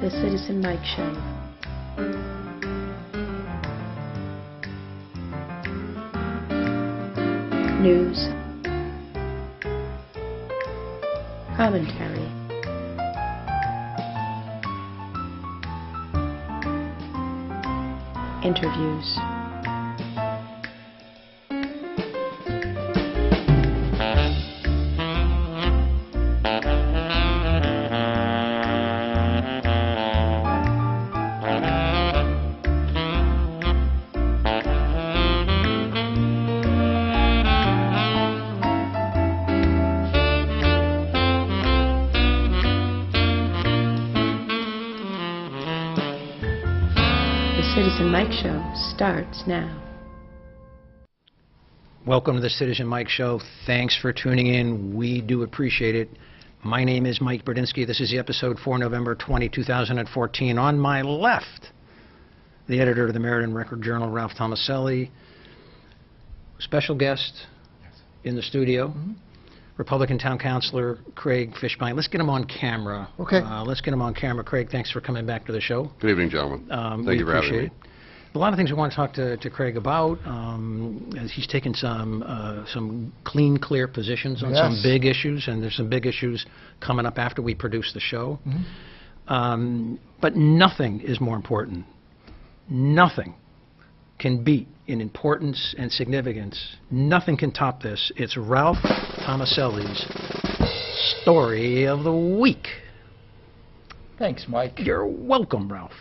The Citizen Mike Show. News. Commentary. Interviews. The Citizen Mike Show starts now. Welcome to the Citizen Mike Show. Thanks for tuning in. We do appreciate it. My name is Mike Brodinsky. This is the episode for November 20, 2014. On my left, the editor of the Meriden Record-Journal, Ralph Tomaselli. Special guest in the studio, Republican Town Councilor Craig Fishbein. Let's get him on camera. Okay. Let's get him on camera. Craig, thanks for coming back to the show. Good evening, gentlemen. Thank you for having me. A lot of things we want to talk to Craig about. As he's taken some clean, clear positions on some big issues, and there's some big issues coming up after we produce the show. But nothing is more important. Nothing can beat in importance and significance. Nothing can top this. It's Ralph Tomaselli's Story of the Week. Thanks, Mike. You're welcome, Ralph.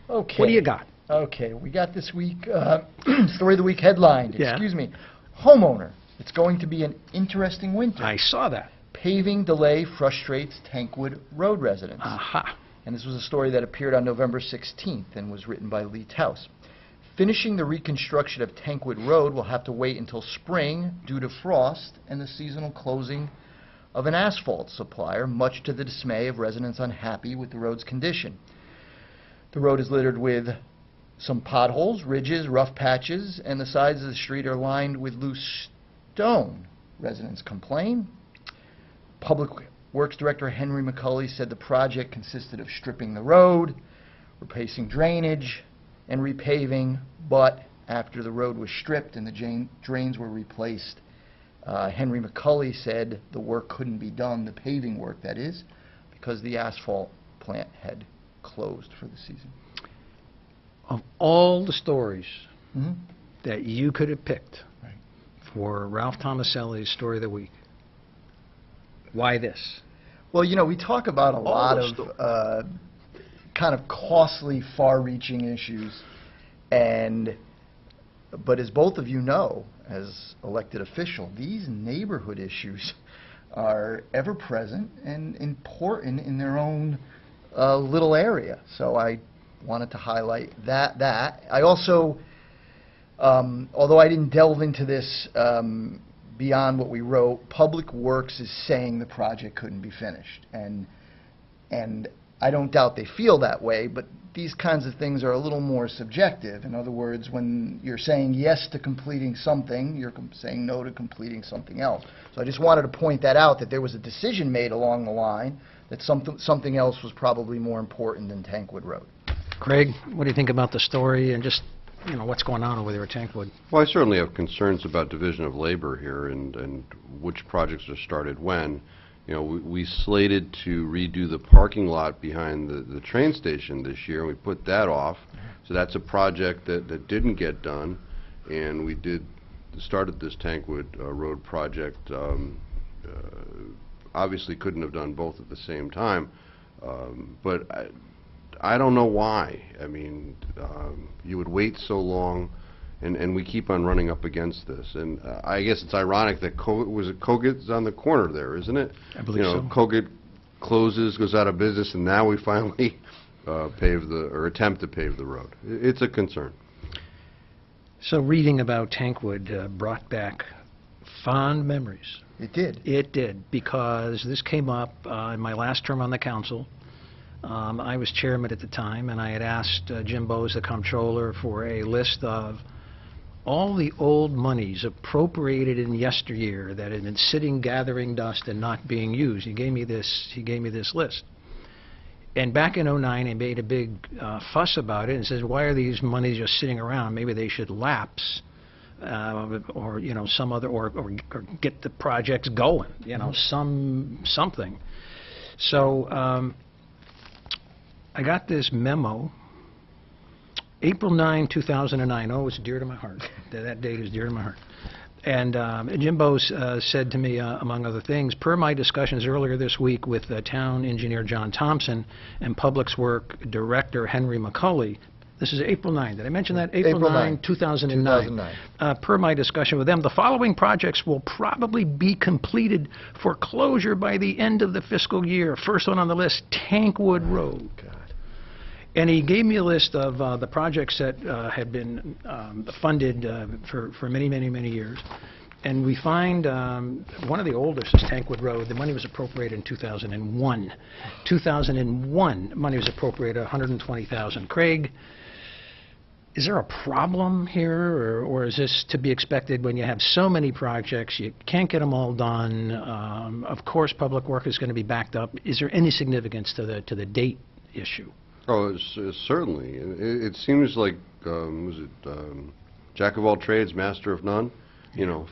Okay. What do you got? Okay, we got this week, Story of the Week headlined, Yeah. excuse me, Homeowner. It's going to be an interesting winter. I saw that. Paving delay frustrates Tankwood Road residents. Aha. And this was a story that appeared on November 16th and was written by Lee Taus. Finishing the reconstruction of Tankwood Road will have to wait until spring due to frost and the seasonal closing of an asphalt supplier, much to the dismay of residents unhappy with the road's condition. The road is littered with some potholes, ridges, rough patches, and the sides of the street are lined with loose stone. Residents complain. Public Works Director Henry McCulley said the project consisted of stripping the road, replacing drainage, and repaving, but after the road was stripped and the drains were replaced, Henry McCulley said the work couldn't be done, the paving work that is, because the asphalt plant had closed for the season. Of all the stories that you could have picked for Ralph Tomaselli's Story of the Week, why this? Well, you know, we talk about a lot of kind of costly, far-reaching issues, but as both of you know, as elected official, these neighborhood issues are ever-present and important in their own little area. So I wanted to highlight that. I also, although I didn't delve into this beyond what we wrote, Public Works is saying the project couldn't be finished. And I don't doubt they feel that way, but these kinds of things are a little more subjective. In other words, when you're saying yes to completing something, you're saying no to completing something else. So I just wanted to point that out, that there was a decision made along the line that something else was probably more important than Tankwood Road. Craig, what do you think about the story and just, you know, what's going on over there at Tankwood? Well, I certainly have concerns about division of labor here and which projects are started when. You know, we slated to redo the parking lot behind the train station this year, and we put that off. So that's a project that didn't get done, and we started this Tankwood Road project. Obviously couldn't have done both at the same time, but I don't know why. I mean, you would wait so long, and we keep on running up against this. And I guess it's ironic that Kogat's on the corner there, isn't it? I believe so. Kogat closes, goes out of business, and now we finally attempt to pave the road. It's a concern. So reading about Tankwood brought back fond memories. It did. It did, because this came up in my last term on the council. I was chairman at the time, and I had asked Jim Bowes, the comptroller, for a list of all the old monies appropriated in yesteryear that had been sitting gathering dust and not being used. He gave me this list. And back in '09, they made a big fuss about it and says, why are these monies just sitting around? Maybe they should lapse, or some other, or get the projects going, something. So I got this memo, April 9, 2009. Oh, it's dear to my heart. That date is dear to my heart. And Jim Bose said to me, among other things, per my discussions earlier this week with town engineer John Thompson and Public Works Director Henry McCulley, this is April 9. Did I mention that? April 9, 2009. Per my discussion with them, the following projects will probably be completed for closure by the end of the fiscal year. First one on the list, Tankwood Road. God. And he gave me a list of the projects that had been funded for many, many, many years. And we find one of the oldest is Tankwood Road. The money was appropriated in 2001. 2001, money was appropriated, $120,000. Craig, is there a problem here, or is this to be expected when you have so many projects, you can't get them all done? Of course, Public Works is going to be backed up. Is there any significance to the date issue? Oh, certainly. It seems like, jack of all trades, master of none?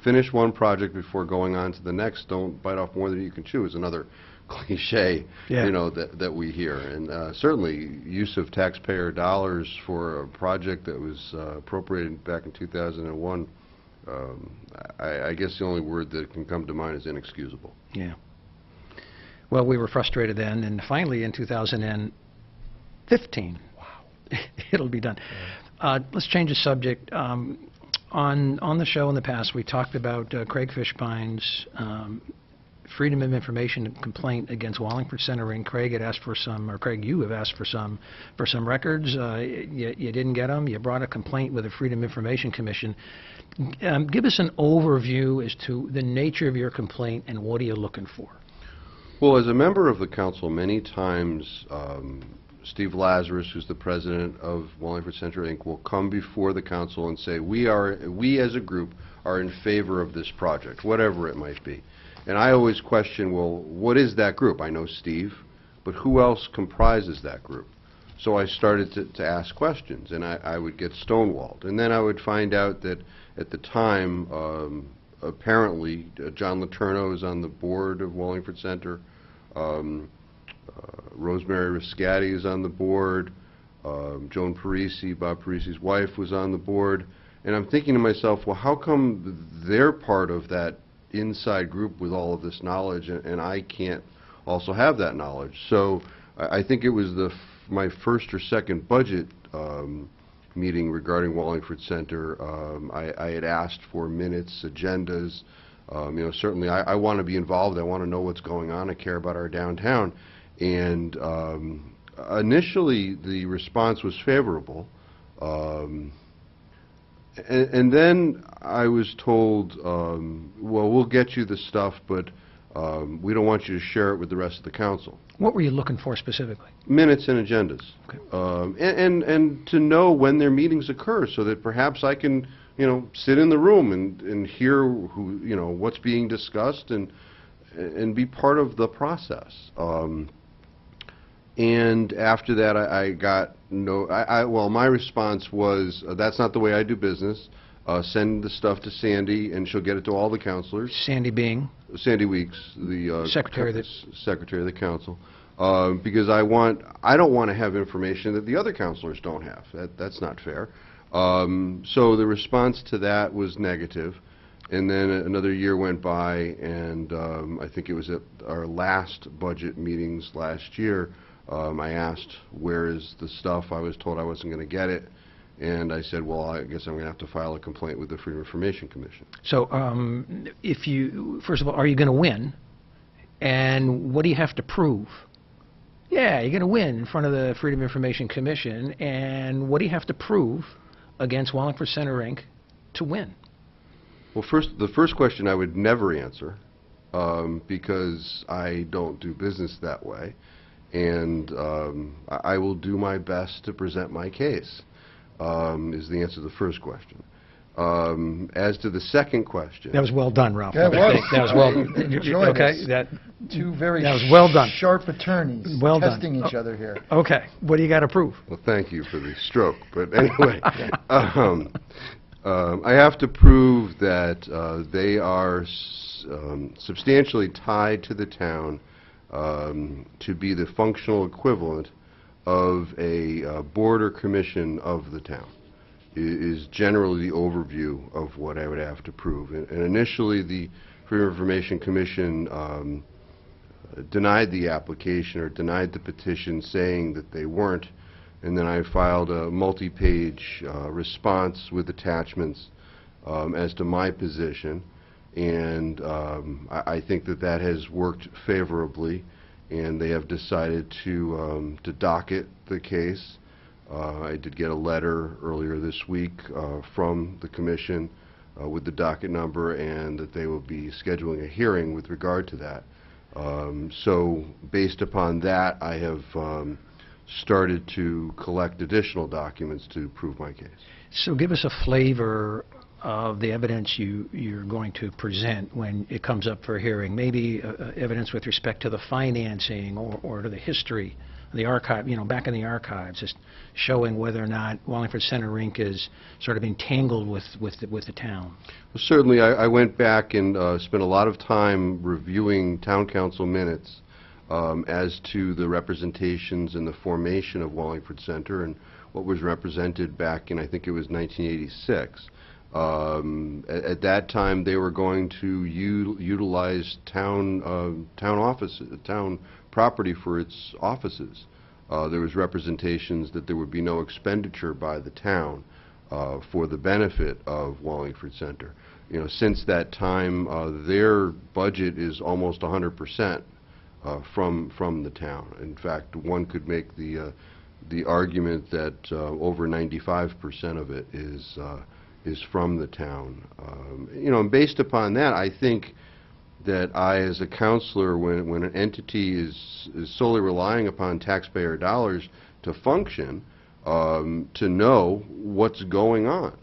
Finish one project before going on to the next. Don't bite off more than you can chew is another cliche, that we hear. And certainly, use of taxpayer dollars for a project that was appropriated back in 2001, I guess the only word that can come to mind is inexcusable. Yeah. Well, we were frustrated then, and finally in 2015, it'll be done. Let's change the subject. On the show in the past, we talked about Craig Fishbine's Freedom of Information complaint against Wallingford Center Inc. Craig had asked for some, or Craig, you have asked for some records. You didn't get them. You brought a complaint with the Freedom of Information Commission. Give us an overview as to the nature of your complaint and what are you looking for? Well, as a member of the council, many times Steve Lazarus, who's the president of Wallingford Center Inc., will come before the council and say, we as a group are in favor of this project, whatever it might be. And I always question, well, what is that group? I know Steve, but who else comprises that group? So I started to ask questions, and I would get stonewalled. And then I would find out that at the time, apparently, John Letourneau is on the board of Wallingford Center. Rosemary Riscati is on the board. Joan Parisi, Bob Parisi's wife, was on the board. And I'm thinking to myself, well, how come they're part of that inside group with all of this knowledge, and I can't also have that knowledge? So I think it was my first or second budget meeting regarding Wallingford Center. I had asked for minutes, agendas. Certainly I want to be involved. I want to know what's going on. I care about our downtown. And initially the response was favorable. And then I was told, well, we'll get you the stuff, but we don't want you to share it with the rest of the council. What were you looking for specifically? Minutes and agendas. Okay. And to know when their meetings occur so that perhaps I can, sit in the room and hear what's being discussed and be part of the process. And after that, I got well, my response was, that's not the way I do business. Send the stuff to Sandy, and she'll get it to all the councilors. Sandy being? Sandy Weeks, the Secretary of the council. Because I don't want to have information that the other councilors don't have. That's not fair. So the response to that was negative. And then another year went by, and I think it was at our last budget meetings last year, I asked, where is the stuff? I was told I wasn't going to get it. And I said, well, I guess I'm going to have to file a complaint with the Freedom of Information Commission. So first of all, are you going to win? And what do you have to prove? Yeah, you're going to win in front of the Freedom of Information Commission. And what do you have to prove against Wallingford Center Inc. to win? Well, the first question I would never answer because I don't do business that way. And I will do my best to present my case, is the answer to the first question. As to the second question, That was well done, Ralph. Yeah, it I was. think That was well. I enjoyed Okay, this. that, Two very That was well done. sharp attorneys Well done. testing each other here. okay. What do you got to prove? well, thank you for the stroke, but anyway, I have to prove that they are substantially tied to the town to be the functional equivalent of a board or commission of the town. Is generally the overview of what I would have to prove. And initially, the Freedom of Information Commission denied the application or denied the petition, saying that they weren't. And then I filed a multi-page response with attachments as to my position. And I think that that has worked favorably, and they have decided to docket the case. I did get a letter earlier this week from the Commission with the docket number, and that they will be scheduling a hearing with regard to that. So based upon that, I have started to collect additional documents to prove my case. So give us a flavor of the evidence you're going to present when it comes up for a hearing. Maybe evidence with respect to the financing or to the history, the archive, back in the archives, just showing whether or not Wallingford Center Rink is sort of entangled with the town. Well, certainly, I went back and spent a lot of time reviewing town council minutes as to the representations and the formation of Wallingford Center and what was represented back in, I think it was 1986. At that time, they were going to utilize town offices, town property for its offices. There was representations that there would be no expenditure by the town for the benefit of Wallingford Center. Since that time, their budget is almost 100% from the town. In fact, one could make the argument that over 95% of it is from the town. And based upon that, I think that I, as a counselor, when an entity is solely relying upon taxpayer dollars to function, to know what's going on.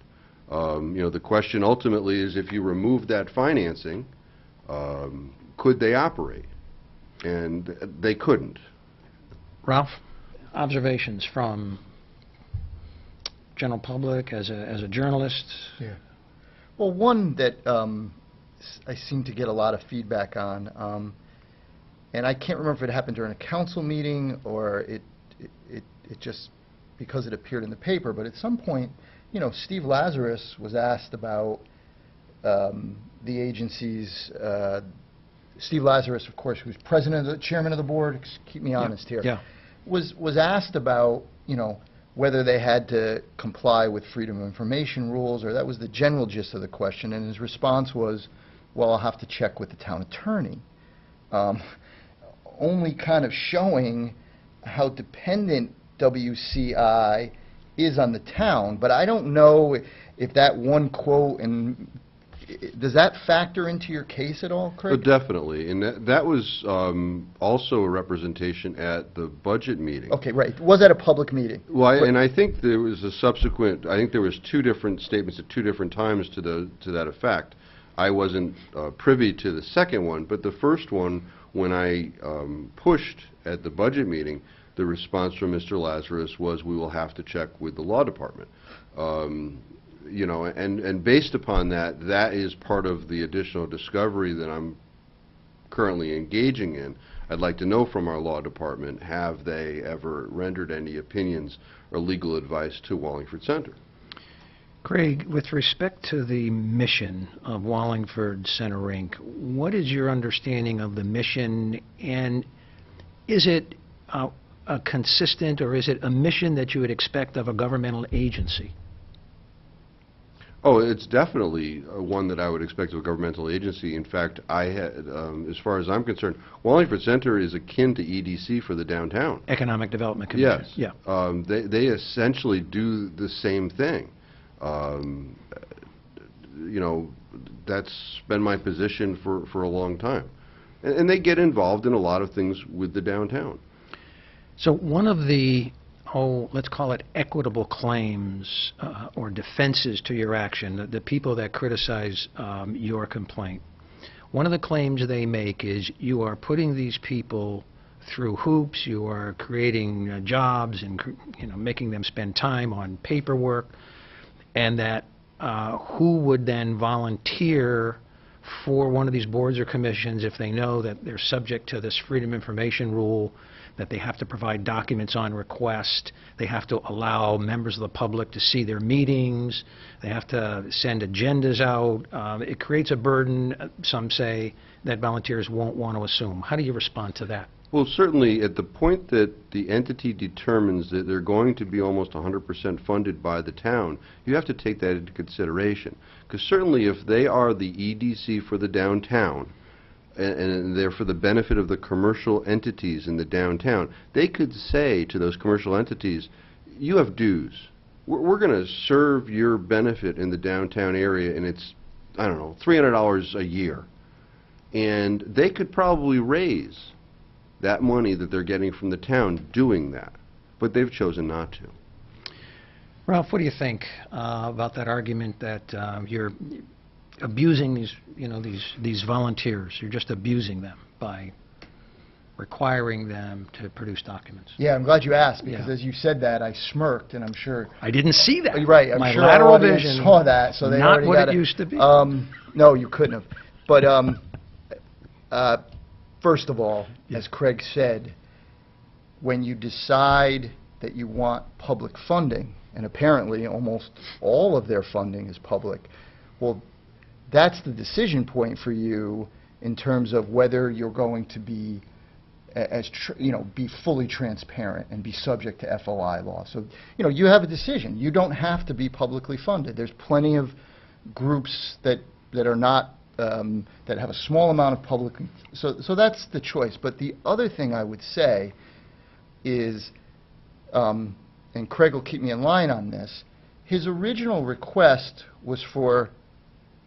The question ultimately is, if you remove that financing, could they operate? And they couldn't. Ralph, observations from general public as a journalist? Yeah. Well, one that I seem to get a lot of feedback on, and I can't remember if it happened during a council meeting or it just because it appeared in the paper, but at some point, Steve Lazarus was asked about the agency's, Steve Lazarus, of course, who's chairman of the board, keep me honest here, Yeah. was asked about, whether they had to comply with Freedom of Information rules, or that was the general gist of the question, and his response was, well, I'll have to check with the town attorney. Only kind of showing how dependent WCI is on the town, but I don't know if that one quote, and does that factor into your case at all, Craig? Oh, definitely, and that was also a representation at the budget meeting. Okay, right. Was that a public meeting? Well, and I think there was a subsequent, I think there was two different statements at two different times to that effect. I wasn't privy to the second one, but the first one, when I pushed at the budget meeting, the response from Mr. Lazarus was, we will have to check with the law department. And based upon that, that is part of the additional discovery that I'm currently engaging in. I'd like to know from our law department, have they ever rendered any opinions or legal advice to Wallingford Center? Craig, with respect to the mission of Wallingford Center Rink, what is your understanding of the mission, and is it a consistent, or is it a mission that you would expect of a governmental agency? Oh, it's definitely one that I would expect of a governmental agency. In fact, I had, as far as I'm concerned, Wallingford Center is akin to EDC for the downtown. Economic Development Commission. Yes. Yeah. They essentially do the same thing. That's been my position for a long time. And they get involved in a lot of things with the downtown. So one of the let's call it equitable claims or defenses to your action, the people that criticize your complaint, one of the claims they make is you are putting these people through hoops, you are creating jobs and making them spend time on paperwork, and that who would then volunteer for one of these boards or commissions if they know that they're subject to this Freedom of Information rule, that they have to provide documents on request, they have to allow members of the public to see their meetings, they have to send agendas out. It creates a burden, some say, that volunteers won't want to assume. How do you respond to that? Well, certainly at the point that the entity determines that they're going to be almost 100% funded by the town, you have to take that into consideration. Because certainly if they are the EDC for the downtown, and they're for the benefit of the commercial entities in the downtown, they could say to those commercial entities, you have dues. We're going to serve your benefit in the downtown area, and it's, I don't know, $300 a year. And they could probably raise that money that they're getting from the town doing that, but they've chosen not to. Ralph, what do you think about that argument that you're abusing these volunteers? You're just abusing them by requiring them to produce documents. Yeah, I'm glad you asked, because Yeah. as you said that, I smirked, and I'm sure... I didn't see that. You're right, I'm My sure lateral our audience vision, saw that, so they not already what got it used to be. No, you couldn't have. But first of all, Yeah. as Craig said, when you decide that you want public funding, and apparently almost all of their funding is public, well, that's the decision point for you in terms of whether you're going to be be fully transparent and be subject to FOI law. So, you have a decision. You don't have to be publicly funded. There's plenty of groups that are not, that have a small amount of public, so that's the choice. But the other thing I would say is, and Craig will keep me in line on this, his original request was for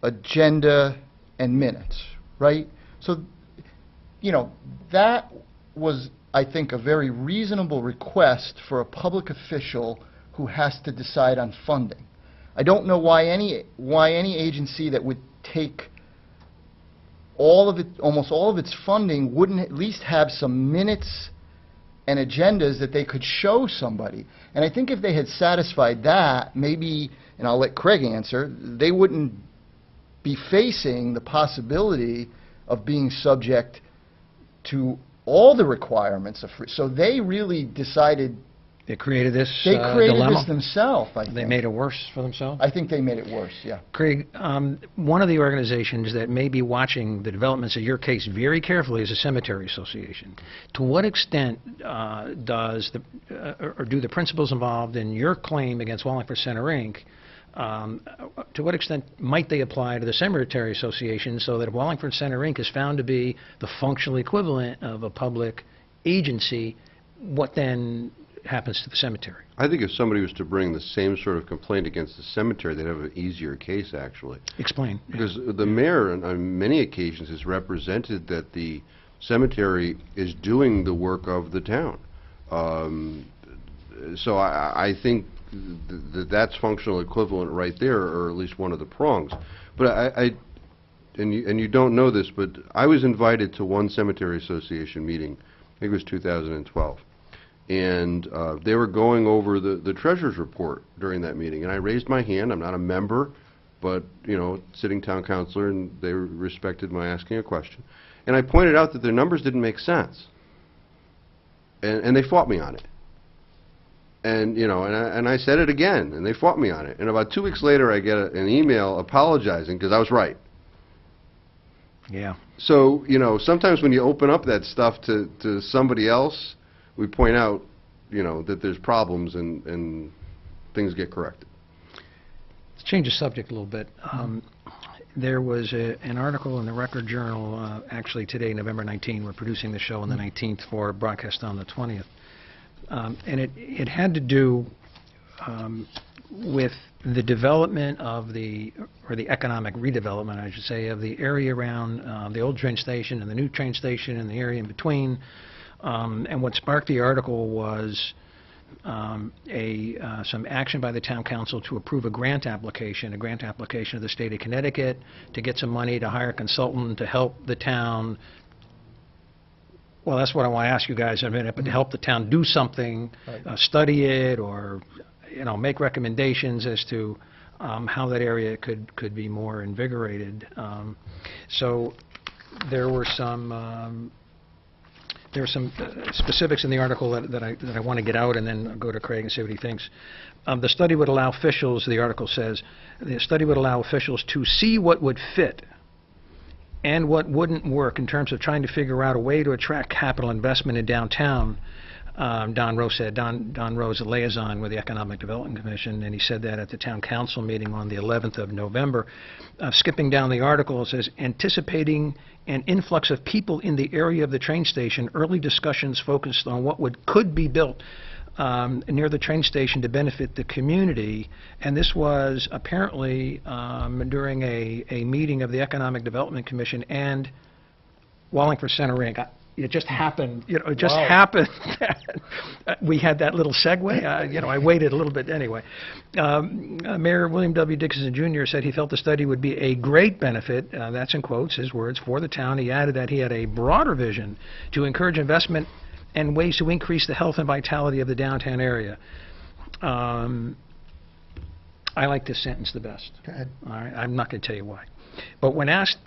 agenda and minutes, right? So, that was, I think, a very reasonable request for a public official who has to decide on funding. I don't know why any agency that would take almost all of its funding wouldn't at least have some minutes and agendas that they could show somebody. And I think if they had satisfied that, maybe, and I'll let Craig answer, they wouldn't be facing the possibility of being subject to all the requirements of free. So they really decided... They created this They created dilemma? this themselves, I think. They made it worse for themselves? I think they made it worse, yeah. Craig, one of the organizations that may be watching the developments of your case very carefully is the Cemetery Association. To what extent do the principles involved in your claim against Wallingford Center, Inc., to what extent might they apply to the Cemetery Association, so that if Wallingford Center, Inc. is found to be the functional equivalent of a public agency, what then happens to the cemetery? I think if somebody was to bring the same sort of complaint against the cemetery, they'd have an easier case, actually. Explain. Because the mayor, on many occasions, has represented that the cemetery is doing the work of the town. So I think that's functional equivalent right there, or at least one of the prongs. But and you don't know this, but I was invited to one cemetery association meeting. I think it was 2012. And they were going over the treasurer's report during that meeting. And I raised my hand. I'm not a member, but, sitting town councilor, and they respected my asking a question. And I pointed out that their numbers didn't make sense. And they fought me on it. And, and I said it again, and they fought me on it. And about 2 weeks later, I get an email apologizing because I was right. Yeah. So, sometimes when you open up that stuff to somebody else, we point out, that there's problems and things get corrected. Let's change the subject a little bit. There was an article in the Record Journal, actually today, November 19. We're producing the show on the 19th for broadcast on the 20th. And it had to do with the development of or the economic redevelopment, I should say, of the area around the old train station and the new train station and the area in between. And what sparked the article was some action by the town council to approve a grant application of the state of Connecticut to get some money to hire a consultant to help the town. Well, that's what I want to ask you guys in a minute, but to help the town do something, study it, or make recommendations as to how that area could be more invigorated. So there were some specifics in the article that I want to get out, and then go to Craig and see what he thinks. The study would allow officials, the article says, the study would allow officials to see what would fit and what wouldn't work in terms of trying to figure out a way to attract capital investment in downtown. Don Rowe said. Don Rowe is a liaison with the Economic Development Commission, and he said that at the town council meeting on the 11th of November. Skipping down the article, it says, anticipating an influx of people in the area of the train station, early discussions focused on what could be built near the train station to benefit the community. And this was apparently during a meeting of the Economic Development Commission and Wallingford Center Inc. It just happened, it just happened that we had that little segue. I waited a little bit anyway. Mayor William W. Dixon Jr. said he felt the study would be a great benefit, that's in quotes, his words, for the town. He added that he had a broader vision to encourage investment and ways to increase the health and vitality of the downtown area. I like this sentence the best. Go ahead. All right, I'm not going to tell you why. But when asked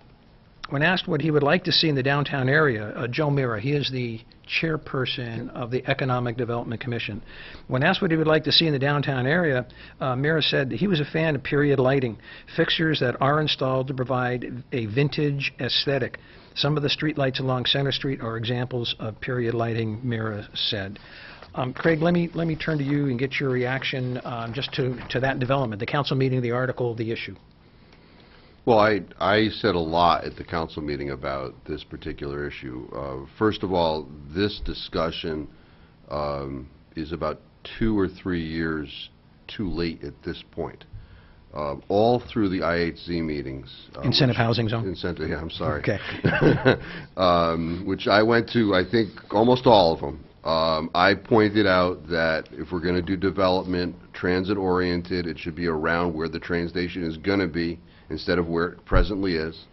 what he would like to see in the downtown area, Joe Mira, he is the chairperson of the Economic Development Commission. When asked what he would like to see in the downtown area, Mira said that he was a fan of period lighting, fixtures that are installed to provide a vintage aesthetic. Some of the street lights along Center Street are examples of period lighting, Mira said. Craig, let me turn to you and get your reaction just to that development, the council meeting, the article, the issue. Well, I said a lot at the council meeting about this particular issue. First of all, this discussion is about 2 or 3 years too late at this point. All through the IHZ meetings. Incentive housing zone? Incentive, yeah, I'm sorry. Okay. Which I went to, I think, almost all of them. I pointed out that if we're going to do development, transit-oriented, it should be around where the train station is going to be, instead of where it presently is.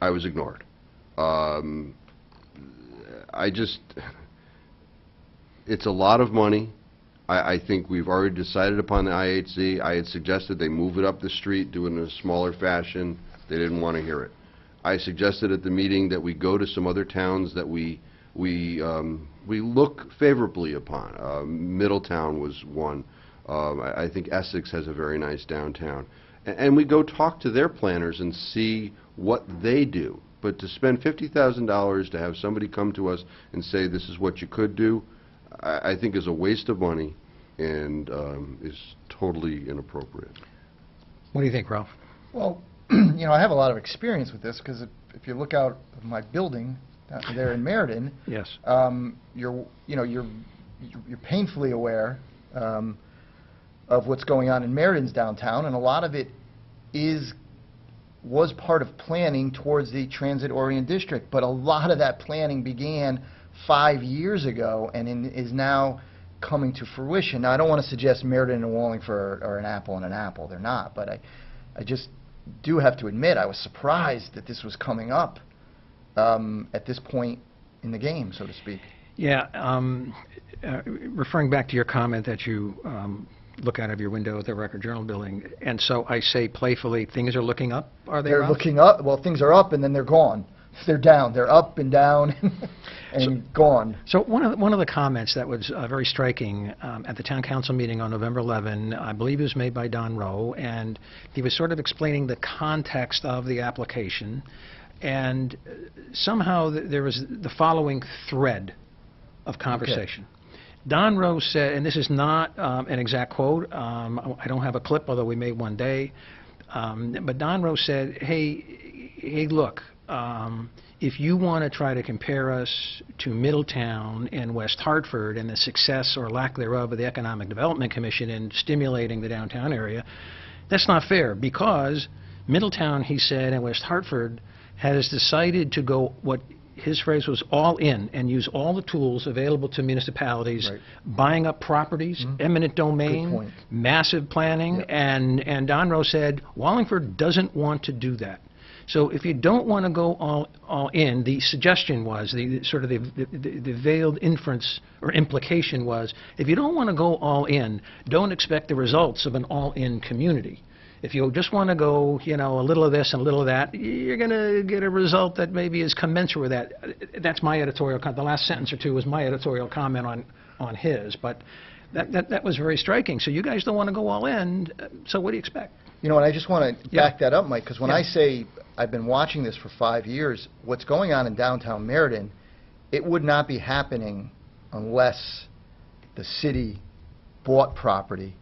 I was ignored. It's a lot of money. I think we've already decided upon the IHZ. I had suggested they move it up the street, do it in a smaller fashion. They didn't want to hear it. I suggested at the meeting that we go to some other towns that we look favorably upon. Middletown was one. I think Essex has a very nice downtown. And we go talk to their planners and see what they do. But to spend $50,000 to have somebody come to us and say this is what you could do, I think is a waste of money and is totally inappropriate. What do you think, Ralph? Well, I have a lot of experience with this because if you look out of my building there in Meriden, yes, you're painfully aware of what's going on in Meriden's downtown, and a lot of it was part of planning towards the transit-oriented district, but a lot of that planning began 5 years ago and is now coming to fruition. Now, I don't want to suggest Meriden and Wallingford are an apple and an apple. They're not, but I just do have to admit I was surprised that this was coming up at this point in the game, so to speak. Yeah, referring back to your comment that you look out of your window at the Record Journal building, and so I say playfully, things are looking up, are they? They're looking up. Well, things are up and then they're gone. They're down. They're up and down and gone. So one of the comments that was very striking at the town council meeting on November 11, I believe it was made by Don Rowe, and he was sort of explaining the context of the application, and somehow there was the following thread of conversation. Okay. Don Rowe said, and this is not an exact quote, I don't have a clip, although we made one day, but Don Rowe said, hey, look, if you want to try to compare us to Middletown and West Hartford and the success or lack thereof of the Economic Development Commission in stimulating the downtown area, that's not fair, because Middletown, he said, and West Hartford has decided to go what his phrase was all in, and use all the tools available to municipalities, Right. buying up properties, eminent Good domain, point. massive planning, and Don Rowe said Wallingford doesn't want to do that. So if you don't want to go all in, the suggestion was, the sort of the veiled inference or implication was, if you don't want to go all in, don't expect the results of an all-in community. If you just want to go, you know, a little of this and a little of that, you're going to get a result that maybe is commensurate with that. That's my editorial comment. The last sentence or two was my editorial comment on his, but that was very striking. So you guys don't want to go all in, so what do you expect? You know, and I just want to Yeah. back that up, Mike, because when Yeah. I say I've been watching this for 5 years, what's going on in downtown Meriden, it would not be happening unless the city bought property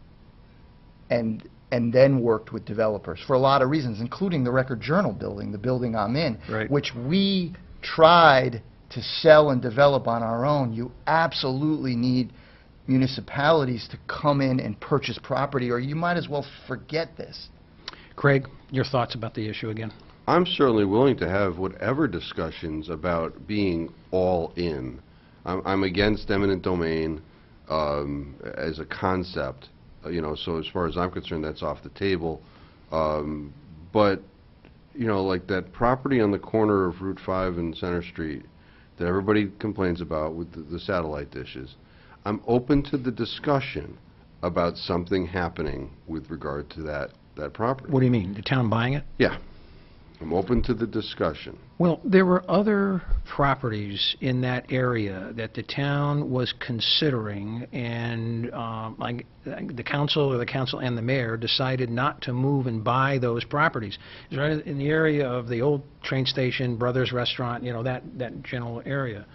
and then worked with developers for a lot of reasons, including the Record Journal building, the building I'm in, Right. which we tried to sell and develop on our own. You absolutely need municipalities to come in and purchase property, or you might as well forget this. Craig, your thoughts about the issue again? I'm certainly willing to have whatever discussions about being all in. I'm against eminent domain as a concept, you know, so as far as I'm concerned, that's off the table. But, you know, like that property on the corner of Route 5 and Center Street that everybody complains about with the satellite dishes, I'm open to the discussion about something happening with regard to that property. What do you mean, the town buying it? Yeah. I'm open to the discussion. Well, there were other properties in that area that the town was considering, and like the council and the mayor decided not to move and buy those properties. It's right in the area of the old train station, Brothers Restaurant, you know, that general area.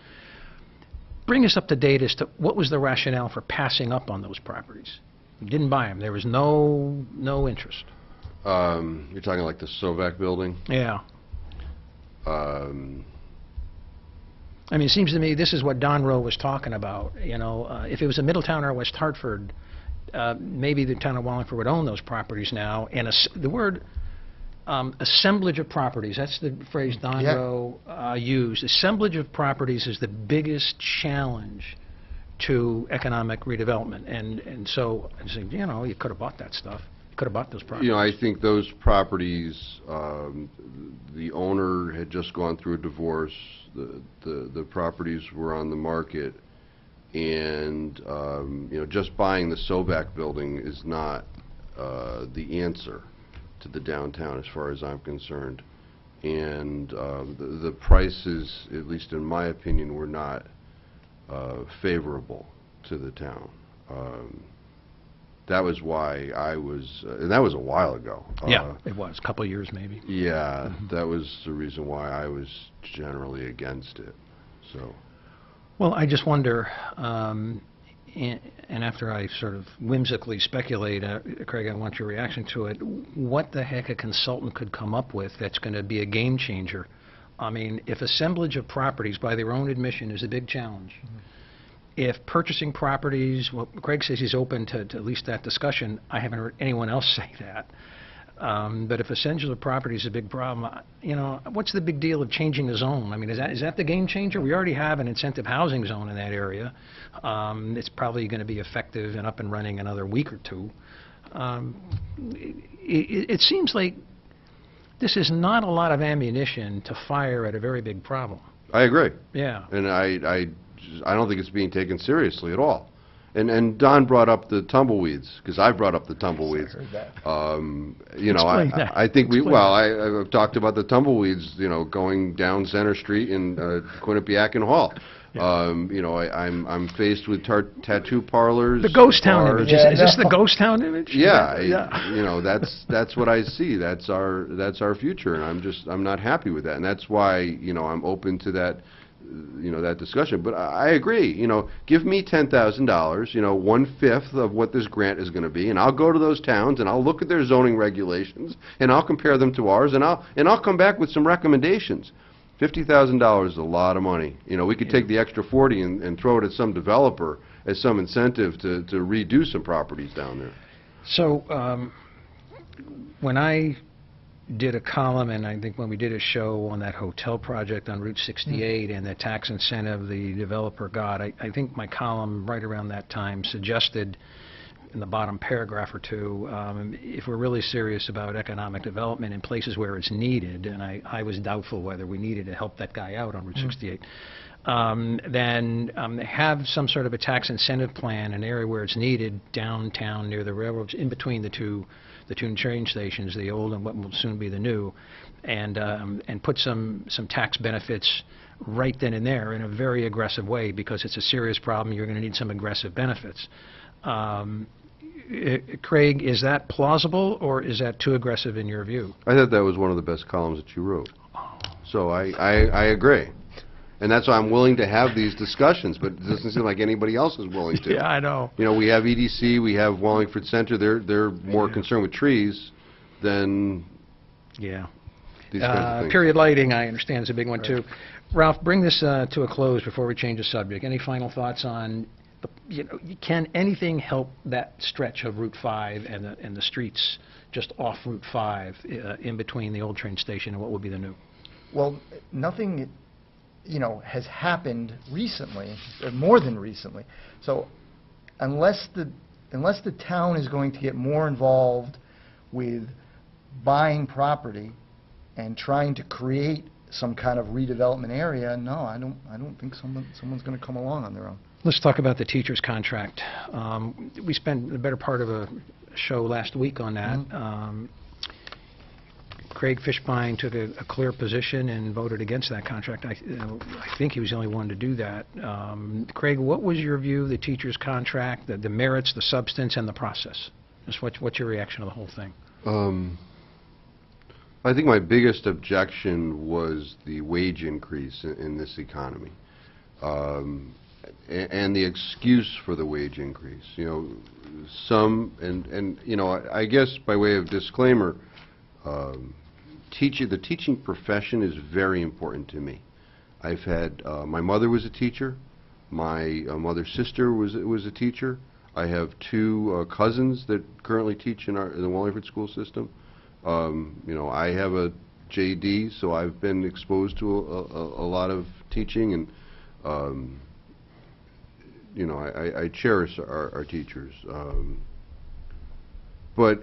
Bring us up to date as to what was the rationale for passing up on those properties. You didn't buy them. There was no interest. You're talking like the Sovac building? Yeah. I mean, it seems to me this is what Don Rowe was talking about. You know, if it was a Middletown or West Hartford, maybe the town of Wallingford would own those properties now. And the word assemblage of properties, that's the phrase Don Yeah. Rowe used. Assemblage of properties is the biggest challenge to economic redevelopment. And so, I said, you know, you could have bought that stuff. You could have bought those properties. You know, I think those properties, the owner had just gone through a divorce. The properties were on the market, and you know, just buying the Sovac building is not the answer to the downtown, as far as I'm concerned. And the prices, at least in my opinion, were not favorable to the town. That was why I was, and that was a while ago. Yeah, it was, a couple of years maybe. Yeah, that was the reason why I was generally against it. So. Well, I just wonder, and after I sort of whimsically speculate, Craig, I want your reaction to it, what the heck a consultant could come up with that's going to be a game changer. I mean, if assemblage of properties by their own admission is a big challenge, if purchasing properties, well, Craig says he's open to at least that discussion. I haven't heard anyone else say that. But if assemblage of property is a big problem, you know, what's the big deal of changing the zone? I mean, is that the game changer? We already have an incentive housing zone in that area. It's probably going to be effective and up and running another week or two. It seems like this is not a lot of ammunition to fire at a very big problem. I agree. Yeah. And I don't think it's being taken seriously at all. And Don brought up the tumbleweeds, because I brought up the tumbleweeds. I heard that. You know, Explain that. I think Explain I've talked about the tumbleweeds, you know, going down Center Street in Quinnipiac and Hall. Yeah. You know, I'm faced with tattoo parlors. The ghost town bars. image. Yeah, Is this no. the ghost town image? Yeah, Yeah. you know, that's what I see. That's our future, and I'm not happy with that, and that's why, you know, I'm open to that, you know, that discussion. But I agree. You know, give me $10,000, you know, 1/5 of what this grant is going to be, and I'll go to those towns and I'll look at their zoning regulations and I'll compare them to ours, and I'll come back with some recommendations. $50,000 is a lot of money. You know, we could take the extra 40 and throw it at some developer as some incentive to redo some properties down there. So when I did a column, and I think when we did a show on that hotel project on Route 68 and the tax incentive the developer got, I think my column right around that time suggested in the bottom paragraph or two, if we're really serious about economic development in places where it's needed, and I was doubtful whether we needed to help that guy out on Route 68, then have some sort of a tax incentive plan in an area where it's needed, downtown near the railroads, in between the two train stations, the old and what will soon be the new, and put some tax benefits right then and there in a very aggressive way, because it's a serious problem. You're going to need some aggressive benefits. Craig, is that plausible, or is that too aggressive in your view? I thought that was one of the best columns that you wrote. So I agree. And that's why I'm willing to have these discussions, but it doesn't seem like anybody else is willing to. Yeah, I know. You know, we have EDC, we have Wallingford Center. They're more concerned with trees than these kinds of things. Period lighting, I understand, is a big one, too. Ralph, bring this to a close before we change the subject. Any final thoughts on, can anything help that stretch of Route 5 and the streets just off Route 5 in between the old train station and what would be the new? Well, nothing, has happened recently, more than recently. So unless the town is going to get more involved with buying property and trying to create some kind of redevelopment area, no, I don't think someone's going to come along on their own. Let's talk about the teacher's contract. We spent the better part of a show last week on that. Craig Fishbein took a clear position and voted against that contract. I think he was the only one to do that. Craig, what was your view of the teacher's contract, the merits, the substance, and the process? Just what's your reaction to the whole thing? I think my biggest objection was the wage increase in this economy. And the excuse for the wage increase. I guess by way of disclaimer, the teaching profession is very important to me. I've had, my mother was a teacher, my mother's sister was a teacher. I have two cousins that currently teach in the Wallingford school system. I have a JD, so I've been exposed to a lot of teaching, and I cherish our teachers. But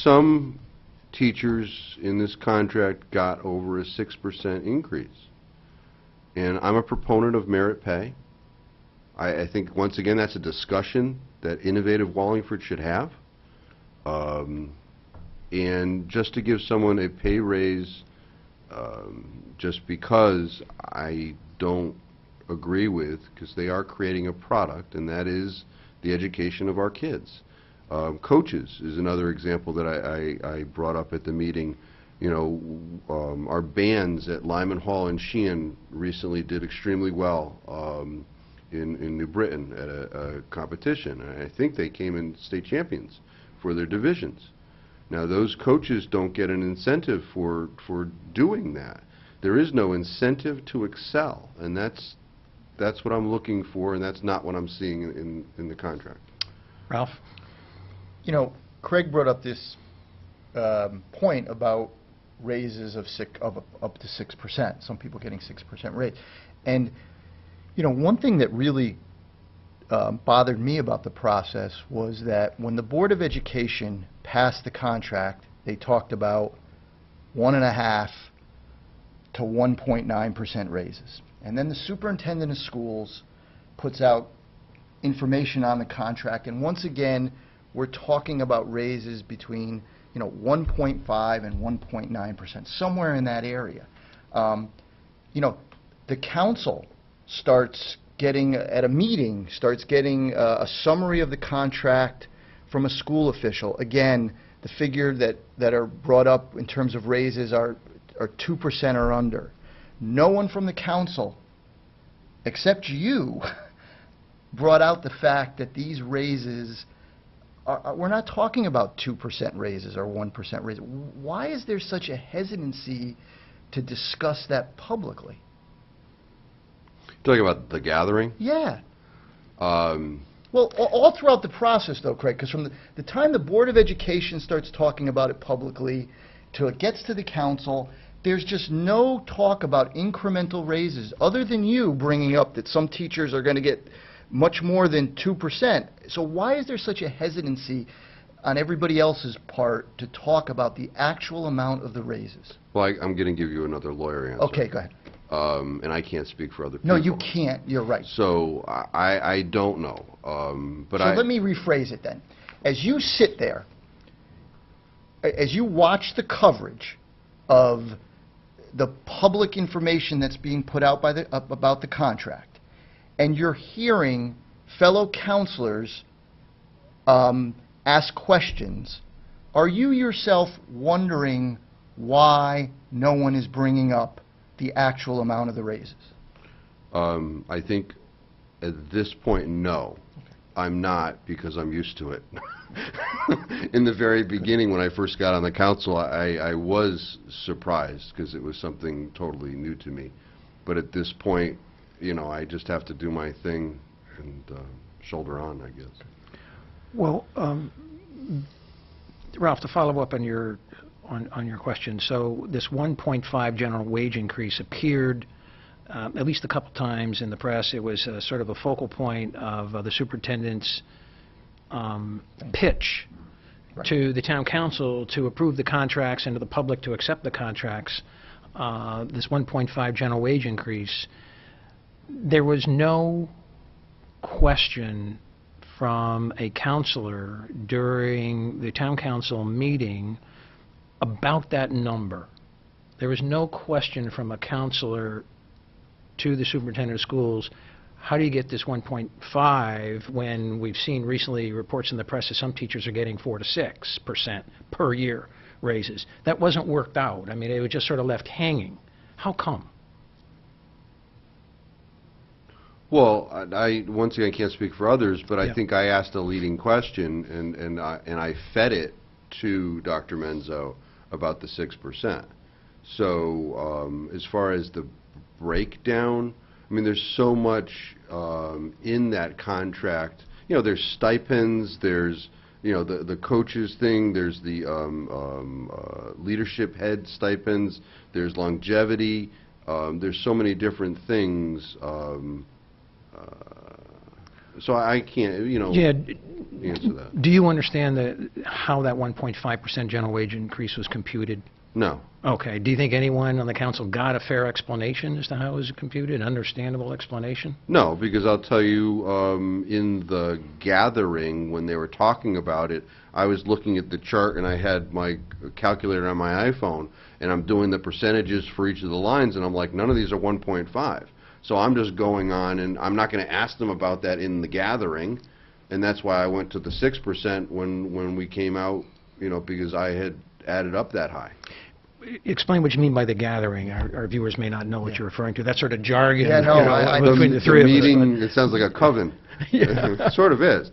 some teachers in this contract got over a 6% increase. And I'm a proponent of merit pay. I think, once again, that's a discussion that innovative Wallingford should have. And just to give someone a pay raise just because I don't agree with, because they are creating a product, and that is the education of our kids. Coaches is another example that I brought up at the meeting. Our bands at Lyman Hall and Sheehan recently did extremely well in New Britain at a competition. And I think they came in state champions for their divisions. Now, those coaches don't get an incentive for doing that. There is no incentive to excel, and that's what I'm looking for, and that's not what I'm seeing in the contract. Ralph? Craig brought up this point about raises of up to 6%, some people getting 6% raise. And, one thing that really bothered me about the process was that when the Board of Education passed the contract, they talked about 1.5 to 1.9% raises. And then the superintendent of schools puts out information on the contract, and once again, we're talking about raises between 1.5 and 1.9%, somewhere in that area. The council starts getting, at a meeting, a summary of the contract from a school official. Again, the figure that are brought up in terms of raises are 2% or under. No one from the council, except you, brought out the fact that these raises we're not talking about 2% raises or 1% raises. Why is there such a hesitancy to discuss that publicly? Talking about the gathering? Yeah. Well, all throughout the process, though, Craig, because from the time the Board of Education starts talking about it publicly, till it gets to the council. There's just no talk about incremental raises, other than you bringing up that some teachers are going to get much more than 2%. So why is there such a hesitancy on everybody else's part to talk about the actual amount of the raises? Well, I'm going to give you another lawyer answer. Okay, go ahead. And I can't speak for other people. No, you can't. You're right. So I don't know. But So let me rephrase it then. As you sit there, as you watch the coverage of the public information that's being put out by about the contract, and you're hearing fellow counselors ask questions, are you yourself wondering why no one is bringing up the actual amount of the raises? I think at this point, no. I'm not, because I'm used to it. In the very beginning, when I first got on the council, I was surprised, because it was something totally new to me. But at this point, you know, I just have to do my thing and shoulder on, I guess. Well, Ralph, to follow up on your question, so this 1.5 general wage increase appeared at least a couple times in the press. It was sort of a focal point of the superintendent's pitch to the town council to approve the contracts and to the public to accept the contracts, this 1.5 general wage increase. There was no question from a counselor during the town council meeting about that number. There was no question from a counselor to the superintendent of schools, how do you get this 1.5 when we've seen recently reports in the press that some teachers are getting 4 to 6% per year raises? That wasn't worked out. I mean, it was just sort of left hanging. How come? Well, I once again can't speak for others, but I Yeah. think I asked a leading question, and I fed it to Dr. Menzo about the 6%. So as far as the breakdown, I mean, there's so much in that contract. You know, there's stipends, there's, you know, the coaches thing, there's the leadership head stipends, there's longevity, there's so many different things. So I can't, you know, answer that. Do you understand how that 1.5% general wage increase was computed? No. Okay. Do you think anyone on the council got a fair explanation as to how it was computed, an understandable explanation? No, because I'll tell you, in the gathering, when they were talking about it, I was looking at the chart and I had my calculator on my iPhone, and I'm doing the percentages for each of the lines, and I'm like, none of these are 1.5. So I'm just going on, and I'm not going to ask them about that in the gathering, and that's why I went to the 6% when we came out, you know, because I had added up that high. Explain what you mean by the gathering. Our viewers may not know what you're referring to. That sort of jargon. Yeah, no, you know, between the three of us. Meeting, it sounds like a coven. It sort of is.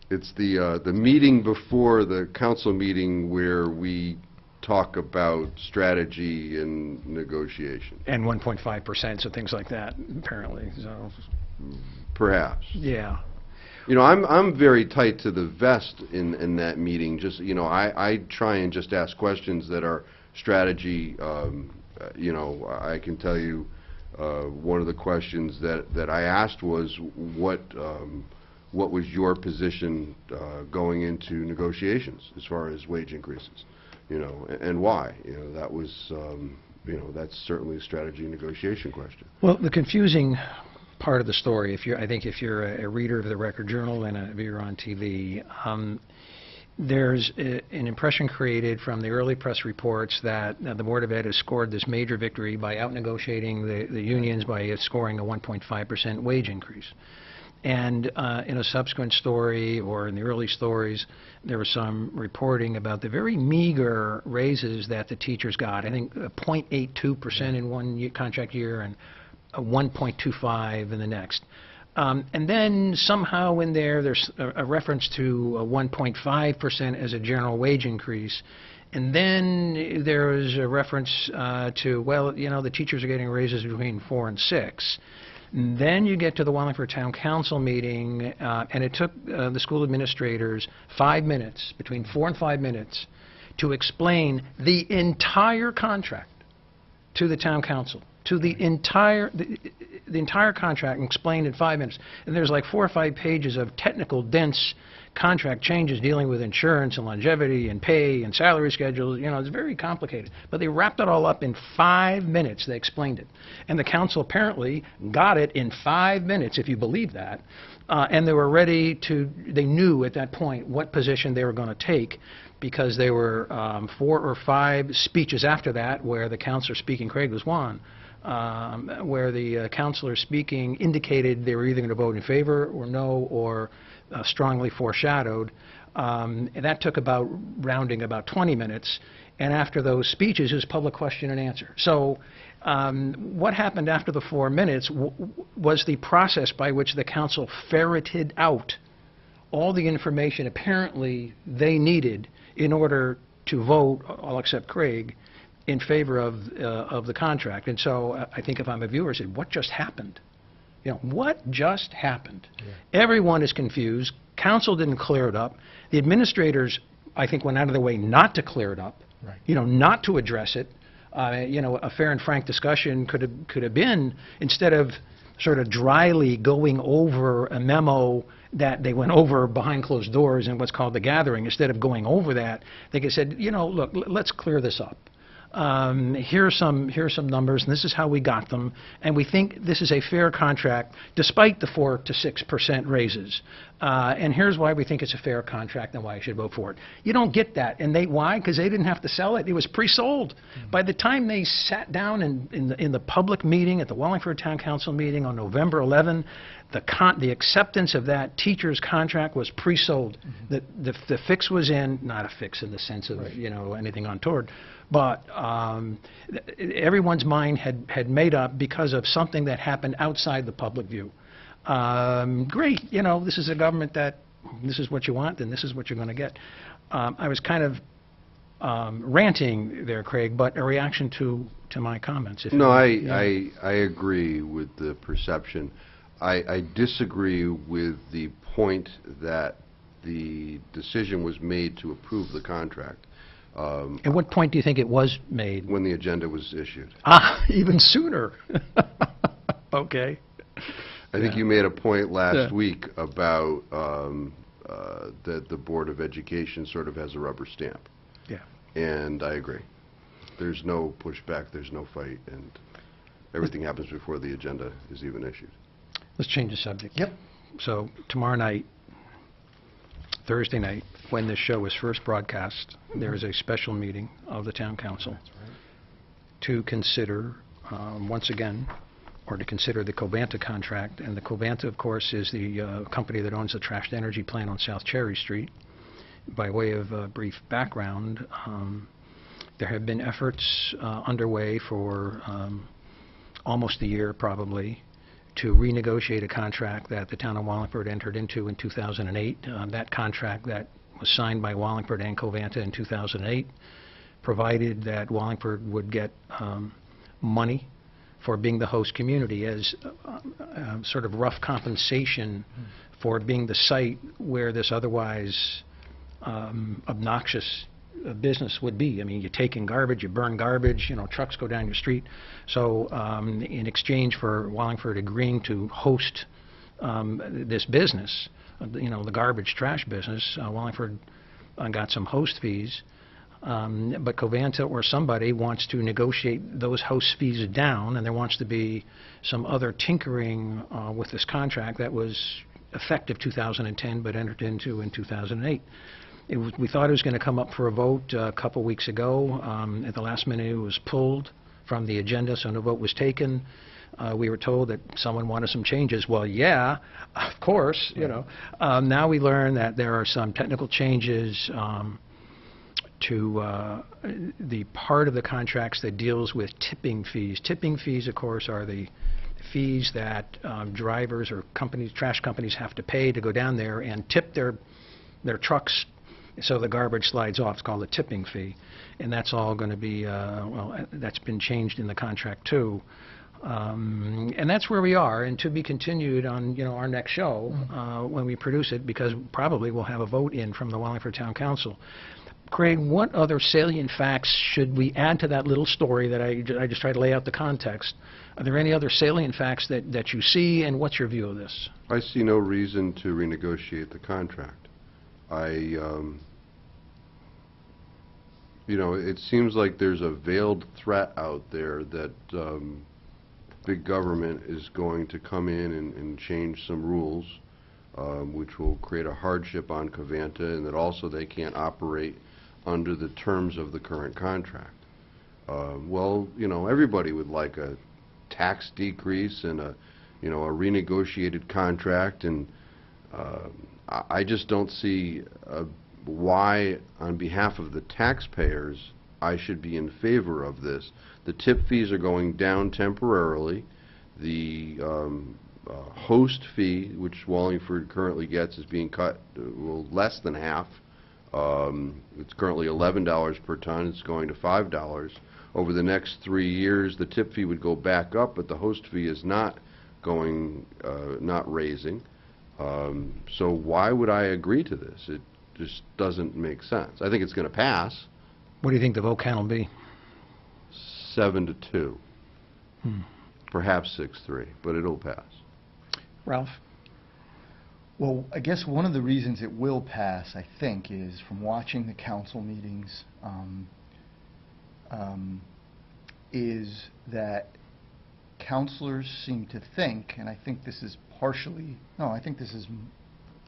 It's the meeting before the council meeting where we talk about strategy and negotiation. And 1.5%, so things like that, apparently. So, perhaps. Yeah. You know, I'm very tight to the vest in that meeting. Just, you know, I try and just ask questions that are strategy. You know, I can tell you one of the questions that I asked was what was your position going into negotiations as far as wage increases, you know, and why? You know, that was you know, that's certainly a strategy negotiation question. Well, the confusing part of the story, I think if you're a reader of the Record Journal and a viewer on TV, there's an impression created from the early press reports that the Board of Ed has scored this major victory by out-negotiating the unions by scoring a 1.5% wage increase. And in a subsequent story, or in the early stories, there was some reporting about the very meager raises that the teachers got. I think 0.82% in one contract year and 1.25 in the next. And then somehow in there's a reference to 1.5% as a general wage increase. And then there is a reference to, well, you know, the teachers are getting raises between 4 and 6. And then you get to the Wallingford Town Council meeting, and it took the school administrators 5 minutes, between 4 and 5 minutes, to explain the entire contract to the town council, to the entire contract, and explained in 5 minutes. And there's like 4 or 5 pages of technical, dense contract changes dealing with insurance and longevity and pay and salary schedules. You know, it's very complicated. But they wrapped it all up in 5 minutes. They explained it. And the council apparently got it in 5 minutes, if you believe that. And they were ready to, they knew at that point what position they were going to take, because there were 4 or 5 speeches after that where the counselor speaking, Craig was one, where the counselor speaking indicated they were either going to vote in favor or no, or strongly foreshadowed. And that took about, rounding, about 20 minutes. And after those speeches, it was public question and answer. So what happened after the 4 minutes was the process by which the council ferreted out all the information apparently they needed in order to vote, all except Craig, in favor of the contract. And so I think if I'm a viewer, I said, what just happened? You know, what just happened? Yeah. Everyone is confused. Council didn't clear it up. The administrators, I think, went out of their way not to clear it up, right. You know, not to address it. You know, a fair and frank discussion could have been, instead of sort of dryly going over a memo that they went over behind closed doors in what's called the gathering, instead of going over that, they could have said, you know, look, let's clear this up. Here are some numbers, and this is how we got them, and we think this is a fair contract despite the 4 to 6% raises. And here's why we think it's a fair contract and why you should vote for it. You don't get that, and why? Because they didn't have to sell it. It was pre-sold. By the time they sat down in the public meeting at the Wallingford Town Council meeting on November 11, the acceptance of that teacher's contract was pre-sold. The fix was in, not a fix in the sense of you know, anything untoward, but everyone's mind had made up because of something that happened outside the public view. Great, you know, this is a government that this is what you want, and this is what you're going to get. I was kind of ranting there, Craig, but a reaction to my comments. No, I agree with the perception. I disagree with the point that the decision was made to approve the contract. At what point do you think it was made? When the agenda was issued. Ah, even sooner. Okay. I think you made a point last week about that the Board of Education sort of has a rubber stamp. Yeah. And I agree. There's no pushback, there's no fight, and everything happens before the agenda is even issued. Let's change the subject. Yep. So tomorrow night, Thursday night, when this show is first broadcast, there is a special meeting of the Town Council to consider, once again, or to consider the Covanta contract. And the Covanta, of course, is the company that owns the trash-to-energy plant on South Cherry Street. By way of brief background, there have been efforts underway for almost a year, probably, to renegotiate a contract that the town of Wallingford entered into in 2008. That contract that was signed by Wallingford and Covanta in 2008 provided that Wallingford would get money for being the host community as sort of rough compensation for being the site where this otherwise obnoxious business would be. I mean, you take in garbage, you burn garbage, you know, trucks go down your street. So in exchange for Wallingford agreeing to host this business, you know, the garbage trash business, Wallingford got some host fees. But Covanta or somebody wants to negotiate those host fees down, and there wants to be some other tinkering with this contract that was effective 2010 but entered into in 2008. We thought it was going to come up for a vote a couple weeks ago. At the last minute, it was pulled from the agenda, so no vote was taken. We were told that someone wanted some changes. Well, yeah, of course, you know. Now we learn that there are some technical changes to the part of the contracts that deals with tipping fees. Tipping fees, of course, are the fees that drivers or companies, trash companies, have to pay to go down there and tip their trucks so the garbage slides off. It's called a tipping fee, and that's all going to be well, that's been changed in the contract too. And that's where we are, and to be continued on, you know, our next show when we produce it, because probably we'll have a vote in from the Wallingford Town Council. Craig, what other salient facts should we add to that little story that I just tried to lay out the context? Are there any other salient facts that you see, and what's your view of this? I see no reason to renegotiate the contract. You know, it seems like there's a veiled threat out there that big government is going to come in and change some rules, which will create a hardship on Covanta, and that also they can't operate under the terms of the current contract. Well, you know, everybody would like a tax decrease and a renegotiated contract, and I just don't see why, on behalf of the taxpayers, I should be in favor of this. The tip fees are going down temporarily. The host fee, which Wallingford currently gets, is being cut less than half. It's currently $11 per ton. It's going to $5. Over the next 3 years, the tip fee would go back up, but the host fee is not raising. So why would I agree to this? It just doesn't make sense. I think it's going to pass. What do you think the vote count will be? 7-2. Perhaps 6-3, but it'll pass. Ralph? Well, I guess one of the reasons it will pass, I think, is from watching the council meetings, is that councilors seem to think, and I think this is partially, no, I think this is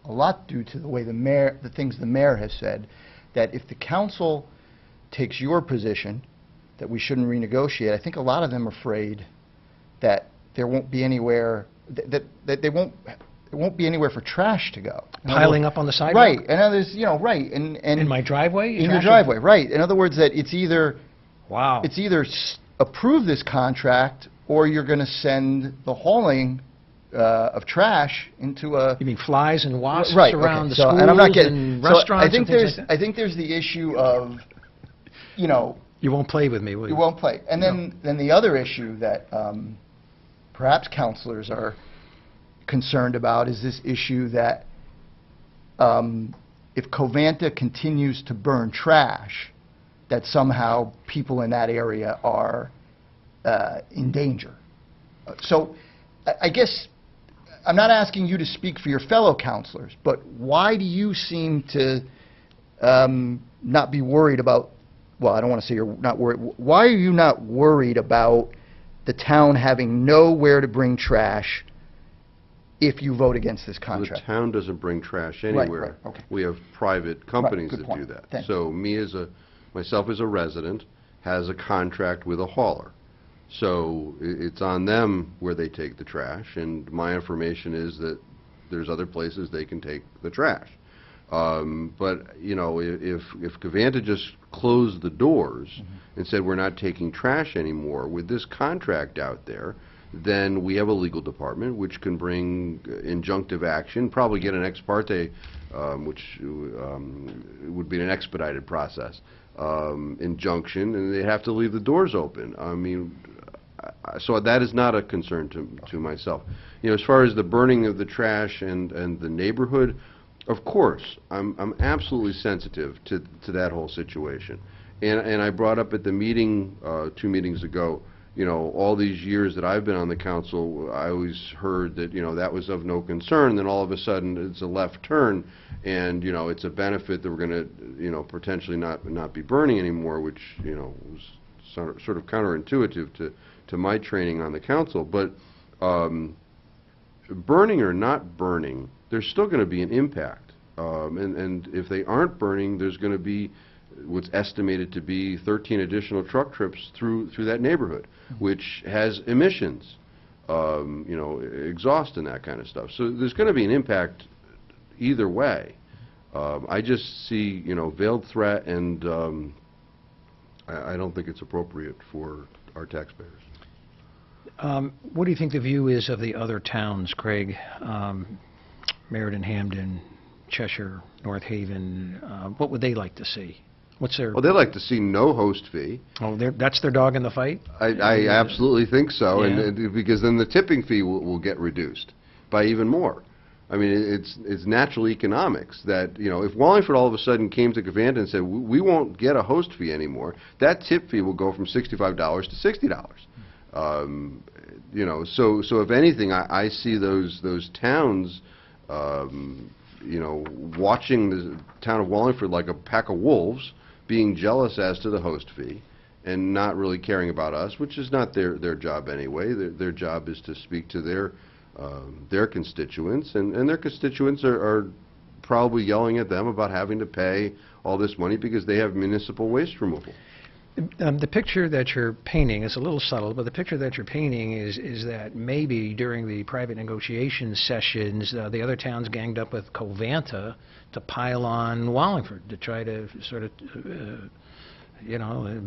a lot due to the way the things the mayor has said, that if the council takes your position that we shouldn't renegotiate, I think a lot of them are afraid that there won't be anywhere, that there won't be anywhere for trash to go. Piling up on the sidewalk? Right, and others, you know, right, and in my driveway? In your driveway, right. In other words, that it's either wow, it's either approve this contract or you're going to send the hauling of trash into a. You mean flies and wasps right, around okay. the So, schools and I'm not getting, and so restaurants I think and things there's like that? I think there's the issue of, you know. You won't play with me, will you? You won't play. And then the other issue that perhaps councilors are concerned about is this issue that if Covanta continues to burn trash, that somehow people in that area are in danger. So I guess I'm not asking you to speak for your fellow councilors, but why do you seem to not be worried about, well, I don't want to say you're not worried. Why are you not worried about the town having nowhere to bring trash if you vote against this contract? The town doesn't bring trash anywhere. Right, okay. We have private companies Good that point. do that. Thank So myself as a resident has a contract with a hauler. So it's on them where they take the trash, and my information is that there's other places they can take the trash. But, you know, if Covanta just closed the doors and said we're not taking trash anymore, with this contract out there, then we have a legal department which can bring injunctive action, probably get an ex parte, which would be an expedited process, injunction, and they'd have to leave the doors open. I mean, so that is not a concern to myself. You know, as far as the burning of the trash and the neighborhood, of course, I'm absolutely sensitive to that whole situation. And I brought up at the meeting 2 meetings ago, you know, all these years that I've been on the council, I always heard that, you know, that was of no concern. Then all of a sudden it's a left turn, and, you know, it's a benefit that we're going to, you know, potentially not be burning anymore, which, you know, was sort of counterintuitive to my training on the council. But burning or not burning, there's still going to be an impact. And if they aren't burning, there's going to be what's estimated to be 13 additional truck trips through that neighborhood, which has emissions, you know, exhaust and that kind of stuff. So there's going to be an impact either way. I just see, you know, veiled threat, and I don't think it's appropriate for our taxpayers. What do you think the view is of the other towns, Craig? Meriden, Hamden, Cheshire, North Haven. What would they like to see? What's their? Well, they like to see no host fee. Oh, that's their dog in the fight? I absolutely think so, Yeah. and because then the tipping fee will get reduced by even more. I mean, it's natural economics that, you know, if Wallingford all of a sudden came to Covanta and said, we won't get a host fee anymore, that tip fee will go from $65 to $60. You know, so if anything, I see those towns, you know, watching the town of Wallingford like a pack of wolves, being jealous as to the host fee, and not really caring about us, which is not their job anyway. Their job is to speak to their constituents, and their constituents are probably yelling at them about having to pay all this money because they have municipal waste removal. The picture that you're painting is a little subtle, but the picture that you're painting is that maybe during the private negotiation sessions, the other towns ganged up with Covanta to pile on Wallingford to try to sort of, you know,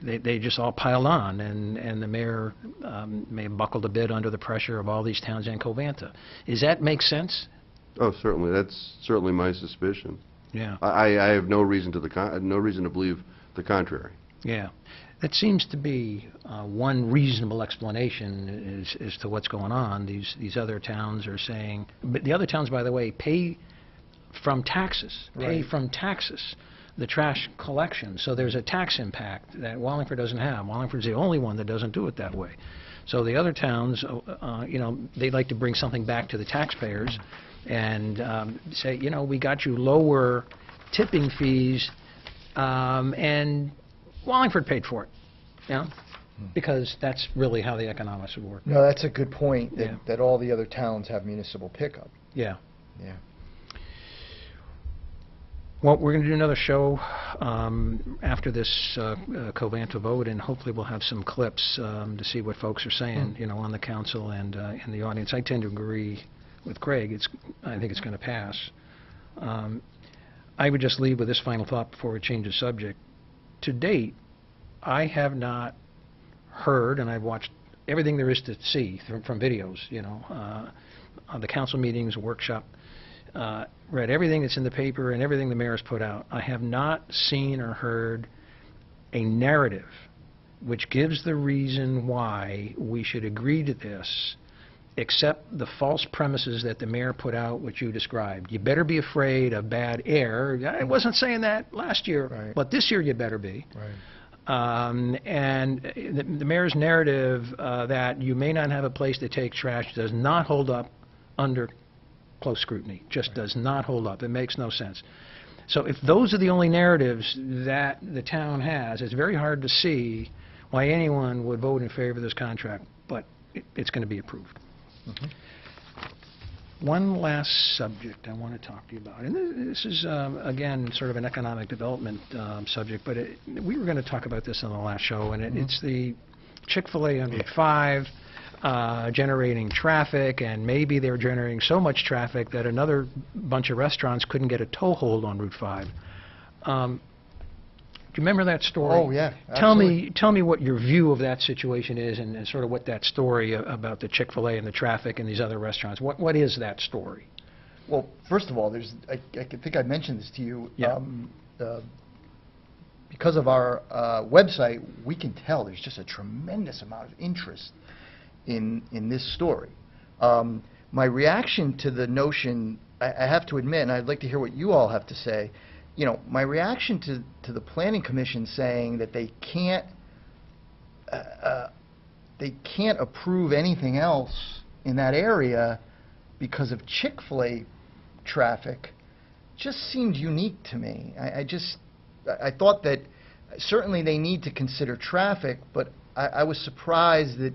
they just all piled on, and the mayor may have buckled a bit under the pressure of all these towns and Covanta. Does that make sense? Oh, certainly. That's certainly my suspicion. Yeah. I have no reason to believe the contrary. Yeah. That seems to be one reasonable explanation as to what's going on. These other towns are saying, but the other towns, by the way, pay from taxes, the trash collection. So there's a tax impact that Wallingford doesn't have. Wallingford's the only one that doesn't do it that way. So the other towns, you know, they like to bring something back to the taxpayers and say, you know, we got you lower tipping fees, and Wallingford paid for it, you know, because that's really how the economics would work. No, that's a good point, that, Yeah. that all the other towns have municipal pickup. Yeah. Yeah. Well, we're going to do another show after this Covanta vote, and hopefully we'll have some clips to see what folks are saying, you know, on the council and in the audience. I tend to agree with Craig. I think it's going to pass. I would just leave with this final thought before we change the subject. To date, I have not heard, and I've watched everything there is to see from videos, you know, on the council meetings, workshop, read everything that's in the paper and everything the mayor's put out. I have not seen or heard a narrative which gives the reason why we should agree to this, except the false premises that the mayor put out, which you described. You better be afraid of bad air. I wasn't saying that last year, Right. but this year you better be. Right. And the mayor's narrative that you may not have a place to take trash does not hold up under close scrutiny. Just does not hold up. It makes no sense. So if those are the only narratives that the town has, it's very hard to see why anyone would vote in favor of this contract, but it's going to be approved. One last subject I want to talk to you about, and this is, again, sort of an economic development subject, but we were going to talk about this on the last show, and it's the Chick-fil-A on Route 5 generating traffic, and maybe they're generating so much traffic that another bunch of restaurants couldn't get a toehold on Route 5. Do you remember that story? Oh, yeah, absolutely. Tell me what your view of that situation is, and sort of what that story about the Chick-fil-A and the traffic and these other restaurants, what is that story? Well, first of all, I think I mentioned this to you. Yeah. Because of our website, we can tell there's just a tremendous amount of interest in this story. My reaction to the notion, I have to admit, and I'd like to hear what you all have to say, you know, my reaction to the Planning Commission saying that they can't approve anything else in that area because of Chick-fil-A traffic just seemed unique to me. I thought that certainly they need to consider traffic, but I was surprised that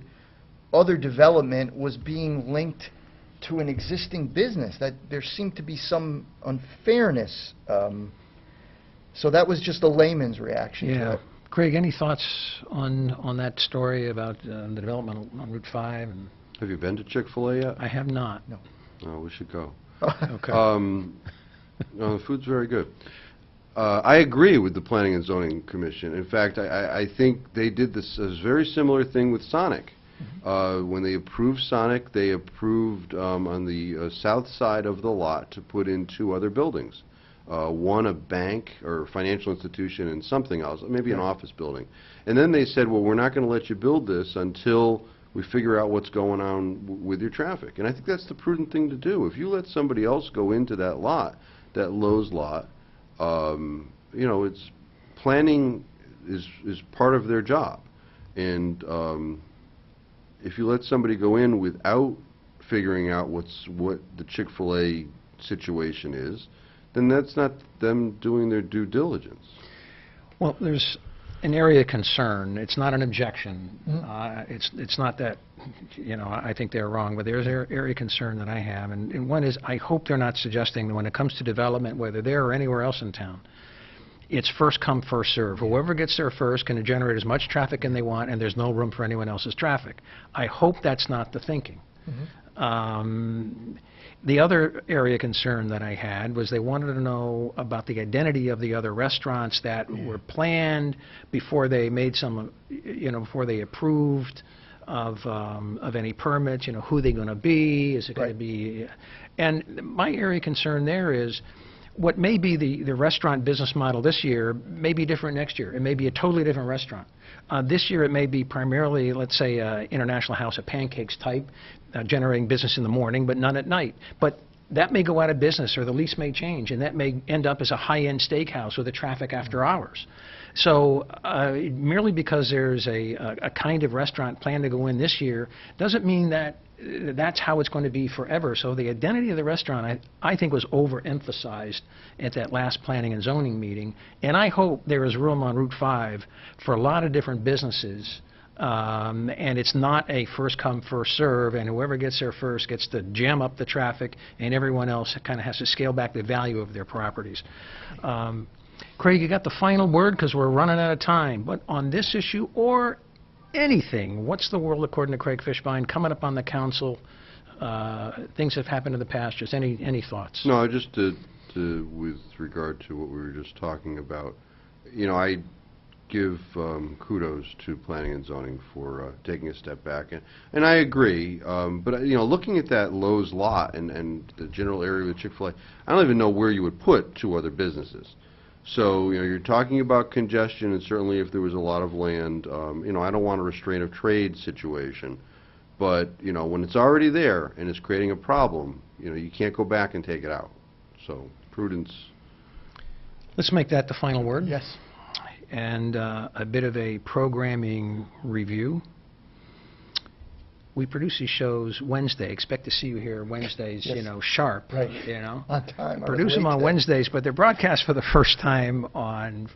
other development was being linked to an existing business, that there seemed to be some unfairness. So that was just a layman's reaction to it. Craig, any thoughts on that story about the development on Route 5? Have you been to Chick-fil-A yet? I have not. No. Oh, we should go. Okay. No, the food's very good. I agree with the Planning and Zoning Commission. In fact, I think they did this a very similar thing with Sonic. When they approved Sonic, they approved on the south side of the lot to put in two other buildings. One a bank or financial institution and something else, maybe an office building. And then they said, well, we're not going to let you build this until we figure out what's going on with your traffic. And I think that's the prudent thing to do. If you let somebody else go into that lot, that Lowe's lot, you know, it's planning is part of their job. And if you let somebody go in without figuring out what the Chick-fil-A situation is, then that's not them doing their due diligence. Well, there's an area of concern. It's not an objection. It's not that, you know, I think they're wrong, but there's an area of concern that I have. And one is, I hope they're not suggesting that when it comes to development, whether there or anywhere else in town, it's first come, first serve. Whoever gets there first can generate as much traffic as they want, and there's no room for anyone else's traffic. I hope that's not the thinking. The other area of concern that I had was they wanted to know about the identity of the other restaurants that were planned before they made some, you know, before they approved of any permits. You know, who they're going to be? Is it going to be? And my area of concern there is, what may be the restaurant business model this year may be different next year. It may be a totally different restaurant. This year it may be primarily, let's say, International House of Pancakes type, generating business in the morning, but none at night. But that may go out of business, or the lease may change, and that may end up as a high-end steakhouse with a traffic after hours. So merely because there's a kind of restaurant planned to go in this year doesn't mean that that's how it's going to be forever. So the identity of the restaurant, I think, was overemphasized at that last planning and zoning meeting. And I hope there is room on Route 5 for a lot of different businesses. And it's not a first come, first serve, and whoever gets there first gets to jam up the traffic, and everyone else kind of has to scale back the value of their properties. Craig, you got the final word, because we're running out of time. But on this issue, or anything, what's the world according to Craig Fishbein coming up on the council? Things have happened in the past. Just any thoughts? No, just to with regard to what we were just talking about, you know, I give kudos to planning and zoning for taking a step back, and I agree. But you know, looking at that Lowe's lot and the general area with Chick-fil-A, I don't even know where you would put two other businesses. So, you know, you're talking about congestion, and certainly if there was a lot of land, you know, I don't want a restraint of trade situation. But, you know, when it's already there and it's creating a problem, you know, you can't go back and take it out. So, prudence. Let's make that the final word. Yes. And a bit of a programming review. We produce these shows Wednesday. Expect to see you here Wednesdays, Yes. You know, sharp. Right. You know. On time. Produce them on Wednesdays, but they're broadcast for the first time on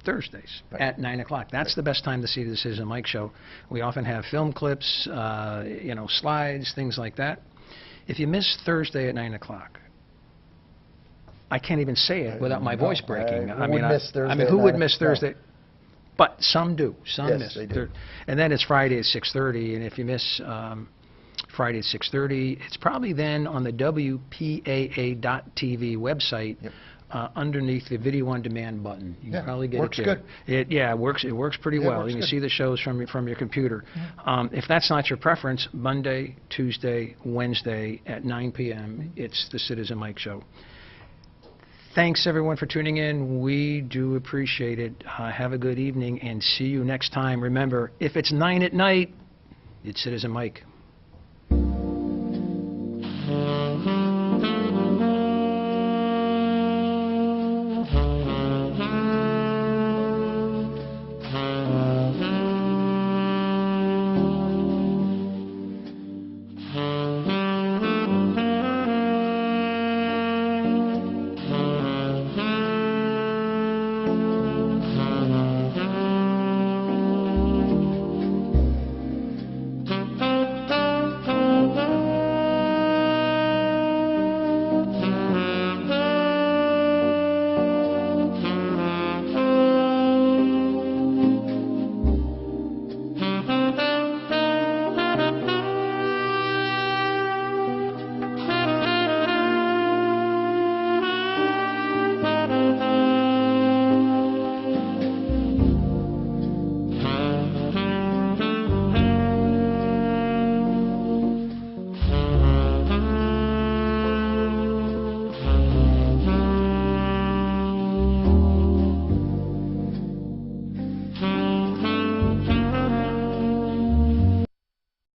Thursdays at 9 o'clock. That's the best time to see the Citizen Mike Show. We often have film clips, you know, slides, things like that. If you miss Thursday at 9 o'clock, I can't even say it without my voice breaking. Who would miss Thursday? But some do. Some Yes, miss. they do. And then it's Friday at 6:30. And if you miss Friday at 6:30, it's probably then on the WPAA.TV website. Yep. Underneath the video on demand button. You can probably get works it there. good. It works pretty well. You can see the shows from your computer. If that's not your preference, Monday, Tuesday, Wednesday at 9 p.m. it's the Citizen Mike Show. Thanks, everyone, for tuning in. We do appreciate it. Have a good evening, and see you next time. Remember, if it's 9 at night, it's Citizen Mike.